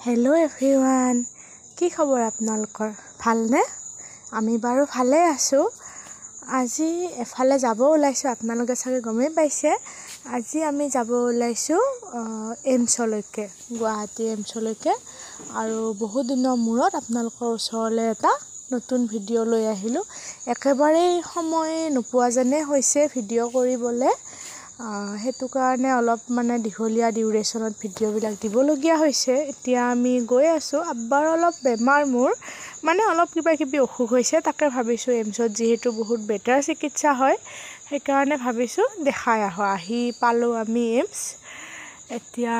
Hello' everyone, কি খবৰ আপোনালোকৰ? ভালনে? আমি বাৰু ভালে আছোঁ। আজি এফালে যাব ওলাইছোঁ, আপোনালোকে চাগে গমেই পাইছে। আজি আমি যাব ওলাইছোঁ এইমছলৈকে, গুৱাহাটী এইমছলৈকে। আৰু বহু দিনৰ মূৰত আপোনালোকৰ ওচৰলৈ এটা নতুন ভিডিঅ' লৈ আহিলোঁ। একেবাৰেই সময় নোপোৱা যেনে হৈছে ভিডিঅ' কৰিবলৈ। সেইটো কাৰণে অলপ দীঘলীয়া ডিউৰেশ্যনত ভিডিঅ'বিলাক দিবলগীয়া হৈছে। এতিয়া আমি গৈ আছোঁ। আব্বাৰ অলপ বেমাৰ, মোৰ অলপ কিবা কিবি অসুখ হৈছে। তাকে ভাবিছোঁ এইমছত যিহেতু বহুত বেটাৰ চিকিৎসা হয়, সেইকাৰণে ভাবিছোঁ দেখাই আহি পালোঁ আমি এইমছ। এতিয়া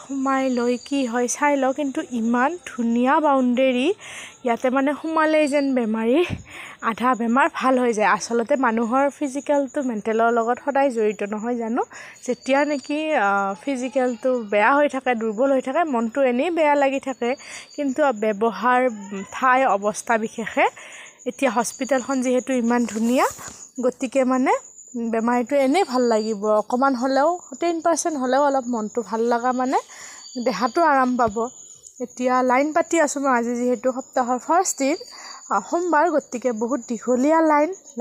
সোমাই লৈ কি হয় চাই লওঁ। কিন্তু ইমান ধুনীয়া বাউণ্ডেৰী, ইয়াতে সোমালেই যেন বেমাৰীৰ আধা বেমাৰ ভাল হৈ যায়। আচলতে মানুহৰ ফিজিকেলটো মেণ্টেলৰ লগত সদায় জড়িত নহয় জানো। যেতিয়া নেকি ফিজিকেলটো বেয়া হৈ থাকে, দুৰ্বল হৈ থাকে, মনটো এনেই বেয়া লাগি থাকে। কিন্তু ব্যৱহাৰ, ঠাই, অৱস্থা বিশেষে এতিয়া হস্পিটেলখন যিহেতু ইমান ধুনীয়া, গতিকে বেমাৰীটো এনেই ভাল লাগিব। অকণমান হ'লেও 10% হ'লেও অলপ মনটো ভাল লগা দেহাটো আৰাম পাব। এতিয়া লাইন পাতি আছোঁ মই। আজি যিহেতু সপ্তাহৰ ফাৰ্ষ্ট দিন, সোমবাৰ, গতিকে বহুত দীঘলীয়া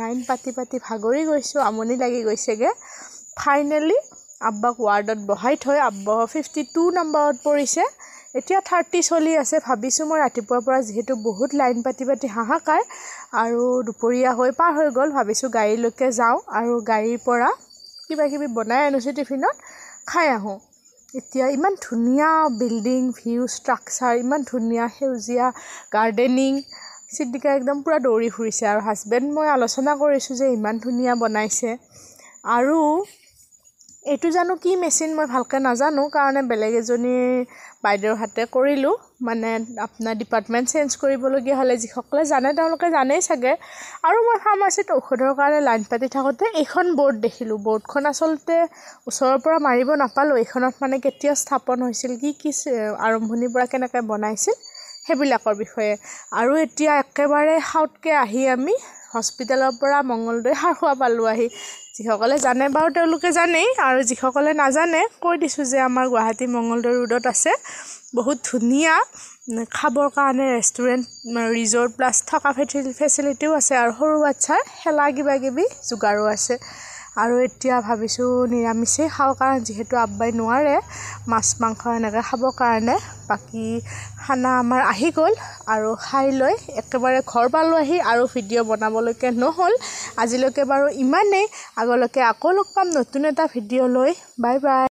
লাইন পাতি ভাগৰি গৈছোঁ, আমনি লাগি গৈছেগৈ। ফাইনেলি আব্বাক ৱাৰ্ডত বহাই থৈ, আব্বা 52 নম্বৰত পৰিছে। এতিয়া 30 চলি আছে। ভাবিছোঁ মই ৰাতিপুৱাৰ পৰা যিহেতু বহুত লাইন পাতি হাহাকাৰ, আৰু দুপৰীয়া পাৰ হৈ গ'ল, ভাবিছোঁ গাড়ীলৈকে যাওঁ আৰু গাড়ীৰ পৰা কিবা কিবি বনাই আনিছোঁ টিফিনত, খাই আহোঁ। এতিয়া ইমান ধুনীয়া বিল্ডিং, ভিউ, ষ্ট্ৰাকচাৰ, ইমান ধুনীয়া সেউজীয়া গাৰ্ডেনিং। সিদ্দিকা একদম পূৰা দৌৰি ফুৰিছে, আৰু হাজবেণ্ড মই আলোচনা কৰিছোঁ যে ইমান ধুনীয়া বনাইছে। আৰু এইটো জানো কি মেচিন মই ভালকৈ নাজানো, কাৰণে বেলেগ এজনী বাইদেউৰ হাতে কৰিলোঁ। আপোনাৰ ডিপাৰ্টমেণ্ট চেঞ্জ কৰিবলগীয়া হ'লে যিসকলে জানে তেওঁলোকে জানেই চাগে। আৰু মই ফাৰ্মাচীত ঔষধৰ কাৰণে লাইন পাতি থাকোঁতে এইখন বৰ্ড দেখিলোঁ। বৰ্ডখন আচলতে ওচৰৰ পৰা মাৰিব নাপালোঁ। এইখনত কেতিয়া স্থাপন হৈছিল, কি আৰম্ভণিৰ পৰা কেনেকৈ বনাইছিল, সেইবিলাকৰ বিষয়ে। আৰু এতিয়া একেবাৰে সাউতকৈ আহি আমি হস্পিটেলৰ পৰা মংগলদৈ সাৰখোৱা পালোঁ আহি। যিসকলে জানে বাৰু তেওঁলোকে জানেই, আৰু যিসকলে নাজানে কৈ দিছোঁ যে আমাৰ গুৱাহাটী মংগলদৈ ৰোডত আছে বহুত ধুনীয়া খাবৰ কাৰণে ৰেষ্টুৰেণ্ট, ৰিজৰ্ট প্লাছ থকা ফেচিলিটিও আছে, আৰু সৰু বাচ্ছাৰ খেলা কিবা কিবি যোগাৰো আছে। আৰু এতিয়া ভাবিছোঁ নিৰামিষেই খাওঁ, কাৰণ যিহেতু আব্বাই নোৱাৰে মাছ মাংস এনেকৈ খাবৰ কাৰণে। বাকী খানা আমাৰ আহি গ'ল, আৰু খাই লৈ একেবাৰে ঘৰ পালোঁ আহি, আৰু ভিডিঅ' বনাবলৈকে নহ'ল। আজিলৈকে বাৰু ইমানেই। আগলৈকে আকৌ লগ পাম নতুন এটা ভিডিঅ' লৈ। Bye bye.